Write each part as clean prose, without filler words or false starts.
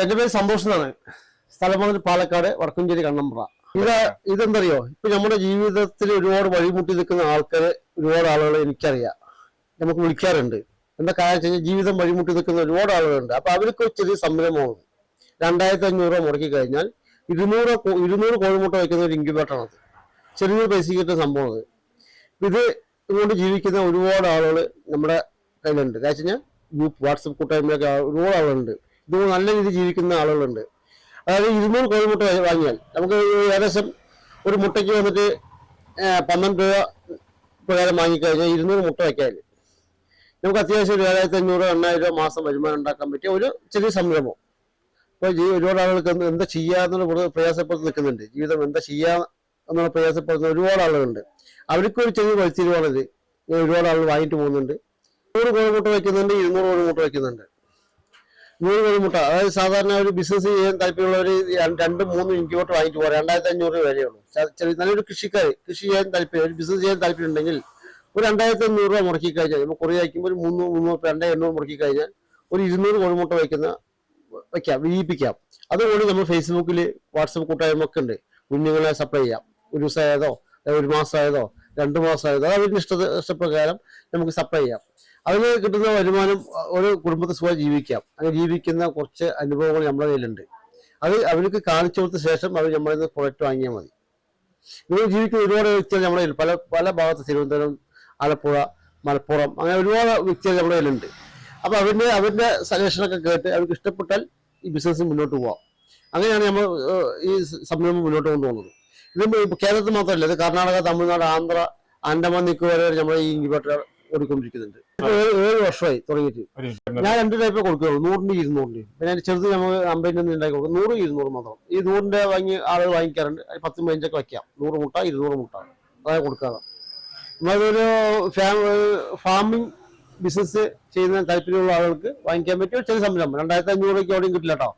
എന്റെ പേര് സന്തോഷ് എന്നാണ്. സ്ഥലം വന്നിട്ട് പാലക്കാട് വടക്കുംചേരി കണ്ണമ്പ്ര. ഇതെന്തറിയോ, ഇപ്പൊ നമ്മുടെ ജീവിതത്തിൽ ഒരുപാട് വഴിമുട്ടി നിൽക്കുന്ന ആൾക്കാര്, ഒരുപാട് ആളുകൾ എനിക്കറിയാം, നമുക്ക് വിളിക്കാറുണ്ട്. എന്താ കാര്യം വെച്ച് കഴിഞ്ഞാൽ ജീവിതം വഴിമുട്ടി നിൽക്കുന്ന ഒരുപാട് ആളുകളുണ്ട്. അപ്പൊ അവർക്ക് ചെറിയ സംരംഭമാണ്. 2500 രൂപ മുടക്കി കഴിഞ്ഞാൽ 200 കോഴിമുട്ട വയ്ക്കുന്ന ഒരു ഇൻക്യുബേറ്ററാണത്. ചെറിയൊരു പൈസ സംഭവം. ഇത് ഇതുകൊണ്ട് ജീവിക്കുന്ന ഒരുപാട് ആളുകൾ നമ്മുടെ കയ്യിലുണ്ട്. കാര്യം വെച്ച് കഴിഞ്ഞാൽ ഗ്രൂപ്പ് വാട്സപ്പ് കൂട്ടായ്മയൊക്കെ ഒരുപാട് ആളുകളുണ്ട്. ഇതുകൊണ്ട് നല്ല രീതിയിൽ ജീവിക്കുന്ന ആളുകളുണ്ട്. അതായത് 200 കോഴിമുട്ട വാങ്ങിയാൽ നമുക്ക് ഏകദേശം ഒരു മുട്ടയ്ക്ക് വന്നിട്ട് 12 രൂപ പ്രകാരം വാങ്ങിക്കഴിഞ്ഞാൽ 200 മുട്ട വയ്ക്കാൻ നമുക്ക് അത്യാവശ്യം 7500 8,000 രൂപ മാസം വരുമാനം ഉണ്ടാക്കാൻ പറ്റിയ ഒരു ചെറിയ സംരംഭം. ഇപ്പോൾ ഒരുപാട് ആളുകൾക്ക് എന്താ ചെയ്യാന്നുള്ള പ്രയാസപ്പെട്ട് നിൽക്കുന്നുണ്ട്. ജീവിതം എന്താ ചെയ്യാ എന്നുള്ള പ്രയാസപ്പെടുന്ന ഒരുപാട് ആളുകളുണ്ട്. അവർക്കൊരു ചെറിയ വഴിത്തിരിവാണിത്. ഒരുപാട് ആളുകൾ വാങ്ങിട്ട് പോകുന്നുണ്ട്. 100 കോഴിമുട്ട വയ്ക്കുന്നുണ്ട്, 200 കോഴിമുട്ട വയ്ക്കുന്നുണ്ട്. 100 കോഴിമുട്ട, അതായത് സാധാരണ ഒരു ബിസിനസ് ചെയ്യാൻ താല്പര്യമുള്ളവർ 2-3 ഇൻക്യുബേറ്റർ വാങ്ങിട്ട് പോകാം. 2500 രൂപ വരെയുള്ളൂ. നല്ലൊരു കൃഷി ചെയ്യാൻ താല്പര്യം, ഒരു ബിസിനസ് ചെയ്യാൻ താല്പര്യം ഉണ്ടെങ്കിൽ ഒരു 2500 രൂപ മുടക്കി കഴിഞ്ഞാൽ, നമ്മൾ കുറേ വയ്ക്കുമ്പോൾ ഒരു 300-200 മുടക്കി കഴിഞ്ഞാൽ ഒരു 200 കോഴിമുട്ട വയ്ക്കാം, വിരിയിപ്പിക്കാം. അതുകൊണ്ട് നമ്മൾ ഫേസ്ബുക്കിൽ വാട്സപ്പ് കൂട്ടായ്മ ഒക്കെ ഉണ്ട്. കുഞ്ഞുങ്ങളെ സപ്ലൈ ചെയ്യാം. ഒരു ദിവസമായതോ, ഒരു മാസമായതോ, 2 മാസമായതോ, അത് അവരുടെ ഇഷ്ടപ്രകാരം നമുക്ക് സപ്ലൈ ചെയ്യാം. അതിന് കിട്ടുന്ന വരുമാനം ഒരു കുടുംബത്തെ സുഖം ജീവിക്കാം. അങ്ങനെ ജീവിക്കുന്ന കുറച്ച് അനുഭവങ്ങൾ നമ്മുടെ കയ്യിലുണ്ട്. അത് അവർക്ക് കാണിച്ചു കൊടുത്ത ശേഷം അവർ നമ്മളിൽ നിന്ന് പ്രൊഡക്റ്റ് വാങ്ങിയാൽ മതി. ഇങ്ങനെ ജീവിക്കുന്ന ഒരുപാട് വ്യക്തികൾ നമ്മുടെ കയ്യിൽ പല ഭാഗത്ത്, തിരുവനന്തപുരം, ആലപ്പുഴ, മലപ്പുറം, അങ്ങനെ ഒരുപാട് വ്യക്തികൾ നമ്മുടെ കയ്യിലുണ്ട്. അപ്പൊ അവരുടെ സജഷനൊക്കെ കേട്ട് അവർക്ക് ഇഷ്ടപ്പെട്ടാൽ ഈ ബിസിനസ് മുന്നോട്ട് പോവാം. അങ്ങനെയാണ് നമ്മൾ ഈ സംരംഭം മുന്നോട്ട് കൊണ്ടുപോകുന്നത്. ഇത് കേരളത്തിൽ മാത്രമല്ല, ഇത് കർണാടക, തമിഴ്നാട്, ആന്ധ്ര, ആൻഡമാൻ നിക്കോബാർ വരെ നമ്മുടെ ഈ ഇൻക്യുബേറ്റർ ഓടിക്കൊണ്ടിരിക്കുന്നുണ്ട്. 7 വർഷമായി തുടങ്ങിയിട്ട്. ഞാൻ 2 ടൈപ്പ് കൊടുക്കുള്ളൂ, 100-ന്റെ 200-ന്റെ. പിന്നെ ചെറുത് നമ്മൾ 50-ന്റെ ഉണ്ടാക്കി കൊടുക്കും. 100-200 മാത്രം. ഈ 100-ന്റെ ആളുകൾ വാങ്ങിക്കാറുണ്ട്. 10-15 വയ്ക്കാം. 100 മുട്ട, 200 മുട്ട, അതായത് കൊടുക്കാതെ. നമ്മളൊരു ഫാമിംഗ് ബിസിനസ് ചെയ്യുന്ന താല്പര്യമുള്ള ആളുകൾക്ക് വാങ്ങിക്കാൻ പറ്റിയ ചെറിയ സംരംഭം. 2500 രൂപയ്ക്ക് എവിടെയും കിട്ടില്ല കേട്ടോ.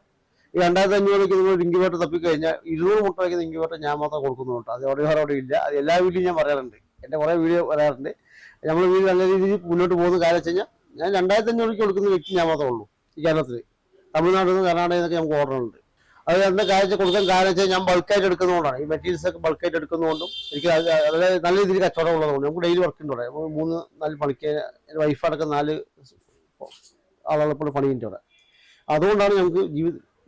ഈ 2500 രൂപയ്ക്ക് നിങ്ങൾ ഇൻക്യുബേറ്റർ തപ്പിക്കഴിഞ്ഞാൽ 200 മുട്ട വയ്ക്കുന്ന ഇൻക്യുബേറ്റർ ഞാൻ മാത്രം കൊടുക്കുന്നുണ്ട്. അത് അവിടെ ഇല്ല. അത് എല്ലാ വീട്ടിലും ഞാൻ പറയാറുണ്ട്. എൻ്റെ കുറേ വീഡിയോ വരാറുണ്ട്. നമ്മൾ വീട് നല്ല രീതിയിൽ മുന്നോട്ട് പോകുന്ന കാര്യം വെച്ച് കഴിഞ്ഞാൽ ഞാൻ 2500 രൂപയ്ക്ക് കൊടുക്കുന്ന വ്യക്തി ഞാൻ മാത്രമേ ഉള്ളൂ ഈ കേരളത്തിൽ. തമിഴ്നാട്ടിൽ നിന്ന്, കർണാടകയിൽ നിന്നൊക്കെ നമുക്ക് ഓർഡർ ഉണ്ട്. അത് എന്താ കാര്യം കൊടുക്കാൻ കാരണം വെച്ചാൽ ഞാൻ ബൾക്കായിട്ട് എടുക്കുന്നതുകൊണ്ടാണ്. ഈ മെറ്റീരിയൽസ് ഒക്കെ ബൾക്കായിട്ട് എടുക്കുന്നതുകൊണ്ടും എനിക്ക് വളരെ നല്ല രീതിയിൽ കച്ചവടം ഉള്ളതുകൊണ്ട് നമുക്ക് ഡെയിലി വർക്ക് ഉണ്ട്. 3-4 പണിക്ക് വൈഫടക്കം 4 ആളുകളെപ്പോഴും പണിയുണ്ട് അവിടെ. അതുകൊണ്ടാണ് ഞങ്ങൾക്ക്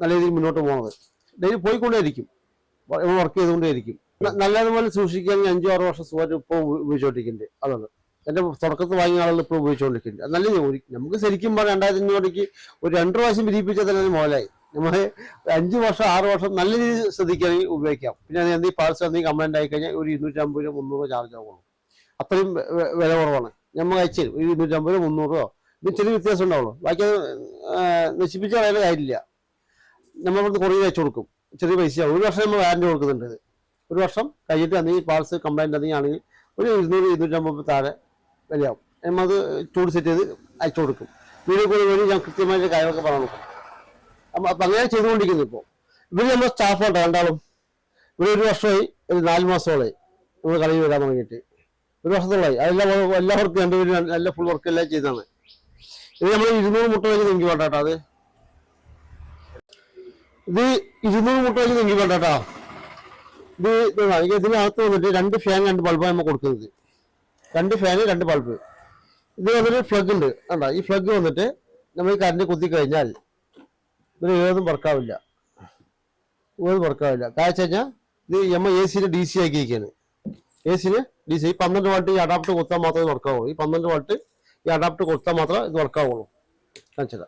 നല്ല രീതിയിൽ മുന്നോട്ട് പോകുന്നത്. ഡെയിലി പോയിക്കൊണ്ടേയിരിക്കും, വർക്ക് ചെയ്തുകൊണ്ടേയിരിക്കും. നല്ലതുപോലെ സൂക്ഷിക്കുകയാണെങ്കിൽ 5-6 വർഷം സുഖമായിട്ട് ഇപ്പോൾ ഉപയോഗിച്ചുകൊണ്ടിരിക്കുന്നുണ്ട്. അതാണ് എൻ്റെ തുടക്കത്തിൽ വാങ്ങിയ ആളുകൾ ഇപ്പോൾ ഉപയോഗിച്ചുകൊണ്ടിരിക്കുന്നുണ്ട്. നല്ല നമുക്ക് ശരിക്കും പറഞ്ഞാൽ 2500 രൂപയ്ക്ക് ഒരു 2 പ്രാവശ്യം വിരിയിപ്പിച്ചാൽ തന്നെ മുതലായി. നമ്മൾ 5 വർഷം 6 വർഷം നല്ല രീതിയിൽ ശ്രദ്ധിക്കുകയാണെങ്കിൽ ഉപയോഗിക്കാം. പിന്നെ അത് എന്തെങ്കിലും പാർട്സ് എന്തെങ്കിലും കംപ്ലൈൻറ്റ് ആയി കഴിഞ്ഞാൽ ഒരു 250-300 ചാർജ് ആവുള്ളൂ. അത്രയും വില കുറവാണ്. നമ്മൾ അയച്ചു തരും. 250-300 ഇത് ചെറിയ വ്യത്യാസം ഉണ്ടാവുള്ളൂ. ബാക്കി നശിപ്പിച്ച വില കാര്യമില്ല. നമ്മളിവിടുന്ന് കുറേ അയച്ചു കൊടുക്കും. ചെറിയ പൈസയാവും. 1 വർഷം നമ്മൾ വാറൻറ്റി കൊടുക്കുന്നുണ്ട്. ഇത് 1 വർഷം കഴിഞ്ഞിട്ട് എന്തെങ്കിലും പാർട്സ് കംപ്ലൈൻറ്റ് എന്തെങ്കിലും ആണെങ്കിൽ ഒരു 200-250 താഴെ വിലയാവും. നമ്മളത് ചൂട് സെറ്റ് ചെയ്ത് അയച്ചു കൊടുക്കും. വീഡിയോ കോൾ വഴി ഞാൻ കൃത്യമായിട്ട് കാര്യങ്ങളൊക്കെ പറഞ്ഞു കൊടുക്കും. അപ്പം അങ്ങനെ ചെയ്തുകൊണ്ടിരിക്കുന്നു. ഇപ്പോൾ ഇവർ നമ്മുടെ സ്റ്റാഫുണ്ട് രണ്ടാളും. ഇവിടെ 1 വർഷമായി, ഒരു 4 മാസത്തോളമായി നമ്മൾ കളി വരാൻ തുടങ്ങിയിട്ട്. 1 വർഷത്തോളമായി. എല്ലാവർക്കും രണ്ടുപേരും നല്ല ഫുൾ വർക്ക് എല്ലാം ചെയ്താണ്. ഇത് നമ്മൾ 200 മുട്ട വയ്ക്കുന്ന ഇൻക്യുബേറ്റർ കേട്ടോ. ഇത് 200 മുട്ട വയ്ക്കുന്ന ഇൻക്യുബേറ്റർ കേട്ടോ. ഇതിനകത്ത് വന്നിട്ട് 2 ഫാൻ 2 ബൾബാണ് നമ്മൾ കൊടുക്കുന്നത്. 2 ഫാന് 2 ബൾബ്. ഇത് വന്നിട്ട് ഫ്ലഗ് ഉണ്ട് കണ്ടോ. ഈ ഫ്ലഗ് വന്നിട്ട് നമ്മൾ കറണ്ട് കുത്തി കഴിഞ്ഞാൽ ഇതിന് ഏതും വർക്കാവില്ല. കാര്യം വെച്ച് കഴിഞ്ഞാൽ ഇത് നമ്മൾ AC-ന് DC ആക്കിയിരിക്കുകയാണ്. AC-ന് DC 12 വാട്ട് ഈ അഡാപ്റ്റർ കൊടുത്താൽ മാത്രമേ ഇത് വർക്കാവുള്ളൂ. ഈ 12 വാട്ട് ഈ അഡാപ്റ്റർ കൊടുത്താൽ മാത്രമേ ഇത് വർക്കാവുള്ളൂ. കാണിച്ചത്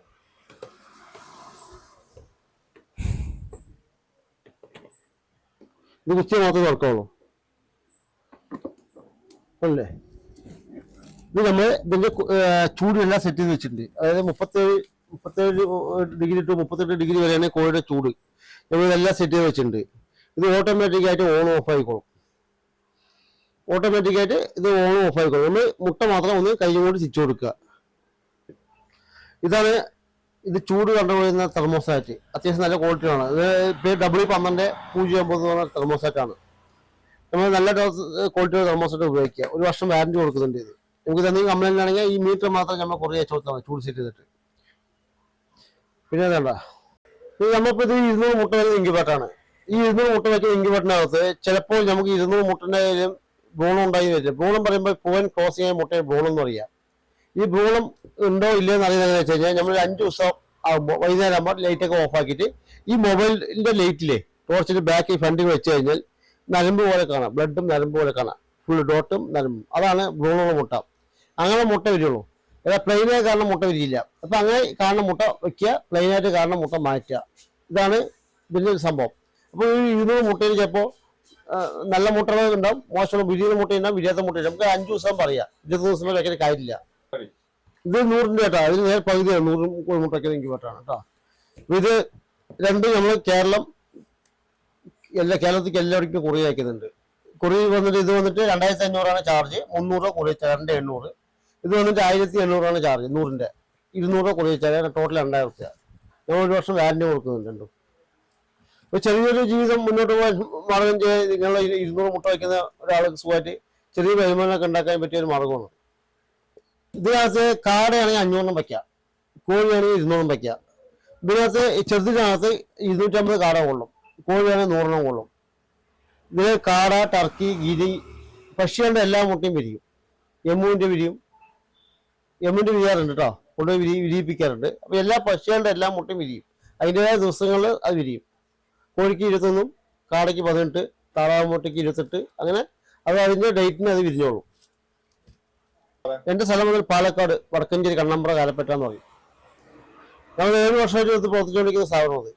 ഇത് കുത്തിയാൽ മാത്രമേ വർക്കാവുള്ളൂ അല്ലേ. ഇത് നമ്മൾ ഇതിന്റെ ചൂടെല്ലാം സെറ്റ് ചെയ്ത് വെച്ചിട്ടുണ്ട്. അതായത് 37 ഡിഗ്രി ടു 38 ഡിഗ്രി വരെയാണ് കോഴിയുടെ ചൂട്. നമ്മൾ ഇതെല്ലാം സെറ്റ് ചെയ്ത് വെച്ചിട്ടുണ്ട്. ഇത് ഓട്ടോമാറ്റിക്കായിട്ട് ഓൺ ഓഫ് ആയിക്കോളും. നമ്മൾ മുട്ട മാത്രം ഒന്ന് കൈ കൊണ്ട് സ്വിച്ച് കൊടുക്കുക. ഇത് ചൂട് കണ്ടുപോയിരുന്ന തെർമോസാറ്റ്. അത്യാവശ്യം നല്ല ക്വാളിറ്റിയാണ്. ഇത് W12 0.9 തെർമോസാറ്റാണ്. നമ്മൾ നല്ല ക്വാളിറ്റിയുള്ള തെർമോസാറ്റ് ഉപയോഗിക്കുക. 1 വർഷം വാറൻറ്റി കൊടുക്കുന്നുണ്ട്. ഇത് നമുക്ക് എന്തെങ്കിലും കംപ്ലൈന്റ് ആണെങ്കിൽ ഈ മീറ്റർ മാത്രം നമ്മൾ കുറേ അയച്ചു കൊടുത്താൽ മതി, ചൂട് സെറ്റ് ചെയ്തിട്ട്. പിന്നെ വേണ്ട നമ്മളിപ്പോ ഇത് 200 മുട്ട വരുന്ന ഇൻക്യുബേറ്ററാണ്. ഈ 200 മുട്ട വെക്കുന്ന ഇൻക്യുബേറ്ററിനകത്ത് ചിലപ്പോൾ നമുക്ക് 200 മുട്ടന്റെ ഭ്രൂണം ഉണ്ടായി വരില്ല. ഭ്രൂണം പറയുമ്പോൾ പൂവൻ ക്രോസ് ചെയ്യാൻ മുട്ടയെ ഭ്രൂണം എന്ന് പറയാം. ഈ ഭ്രൂണം ഉണ്ടോ ഇല്ലയോ എന്ന് അറിയുന്നത് വെച്ച് കഴിഞ്ഞാൽ നമ്മൾ 5 ദിവസം ആകുമ്പോൾ വൈകുന്നേരം ആകുമ്പോൾ ലൈറ്റൊക്കെ ഓഫ് ആക്കിയിട്ട് ഈ മൊബൈലിന്റെ ലൈറ്റിലെ ടോർച്ചിന്റെ ബാക്കിൽ ഫ്രണ്ടിൽ വെച്ച് കഴിഞ്ഞാൽ നരമ്പ് പോലെ കാണാം, ബ്ലഡും നരമ്പ് പോലെ കാണാം, ഫുൾ ഡോട്ടും നരമ്പും. അതാണ് ഭ്രൂണമുള്ള മുട്ട. അങ്ങനെ മുട്ട വരികയുള്ളൂ. അതായത് പ്ലെയിനായി കാണുന്ന മുട്ട വിരിയില്ല. അപ്പൊ അങ്ങനെ കാണുന്ന മുട്ട വെക്കുക, പ്ലെയിനായിട്ട് കാണുന്ന മുട്ട മാറ്റുക. ഇതാണ് ഇതിന്റെ ഒരു സംഭവം. അപ്പോൾ ഈ 200 മുട്ടയിൽ ചിലപ്പോൾ നല്ല മുട്ടകൾ ഉണ്ടാവും, മോശമുള്ള വിരിയുന്ന മുട്ടയുണ്ടാവും, വിരിയാത്ത മുട്ടയുണ്ടാവും. നമുക്ക് 5 ദിവസം പറയാം, 20 ദിവസം വരെ വെക്കാൻ കാര്യമില്ല. ഇത് 100ന്റെ കേട്ടോ, അതിന് നേരെ പകുതിയാണ് 100 മുട്ട വയ്ക്കുന്ന ഇൻക്യുബേറ്ററാണ് കേട്ടോ. ഇത് രണ്ടും നമ്മൾ കേരളത്തിലേക്ക് എല്ലാവർക്കും കൊറിയ അയക്കുന്നുണ്ട്. കൊറിയ വന്നിട്ട് ഇത് വന്നിട്ട് 2500 ചാർജ്, 300 കൊറിയ ചാർജ്, 2800. ഇത് വന്നിട്ട് 1800 ചാർജ് 100ന്റെ, 200 കൊറിയ ചാർജ്, ടോട്ടൽ 2000 രൂപ. നമ്മൾ 1 വർഷം വാറന്റി കൊടുക്കുന്നുണ്ട് രണ്ടും. ഒരു ചെറിയൊരു ജീവിതം മുന്നോട്ട് പോകാൻ മാർഗം ചെയ്യാൻ നിങ്ങൾ 200 മുട്ട വയ്ക്കുന്ന ഒരാൾക്ക് സുഖമായിട്ട് ചെറിയ വരുമാനമൊക്കെ ഉണ്ടാക്കാൻ പറ്റിയ ഒരു മാർഗമാണ്. ഇതിനകത്ത് കാടയാണെങ്കിൽ 500 വയ്ക്കാം, കോഴിയാണെങ്കിൽ 200 വയ്ക്കാം. ഇതിനകത്ത് ചെറുതിനകത്ത് 250 കാട കൊള്ളും, കോഴിയാണെങ്കിൽ 100 കൊള്ളും. ഇതിൽ കാട, ടർക്കി, ഗിരി, പക്ഷികളുടെ എല്ലാ മുട്ടയും വിരിയും. എമ്മുവിന്റെ വിരിയും, എമ്മിന്റെ വിരിയാറുണ്ട് കേട്ടോ, കൊണ്ടുപോയി വിരിയിപ്പിക്കാറുണ്ട്. അപ്പൊ എല്ലാ പക്ഷികളുടെ എല്ലാ മുട്ടയും വിരിയും. അതിൻ്റെതായ ദിവസങ്ങളിൽ അത് വിരിയും. കോഴിക്ക് 21, കാടയ്ക്ക് 18, താറാവ് മുട്ടയ്ക്ക് 28. അങ്ങനെ അത് അതിന്റെ ഡേറ്റിന് അത് വിരിഞ്ഞോളും. എന്റെ സ്ഥലം മുതൽ പാലക്കാട് വടക്കഞ്ചേരി കണ്ണമ്പ്ര കാലപ്പറ്റ എന്ന് പറയും. നമ്മൾ 7 വർഷമായിട്ട് പ്രവർത്തിച്ചുകൊണ്ടിരിക്കുന്ന സ്ഥാപനം അത്.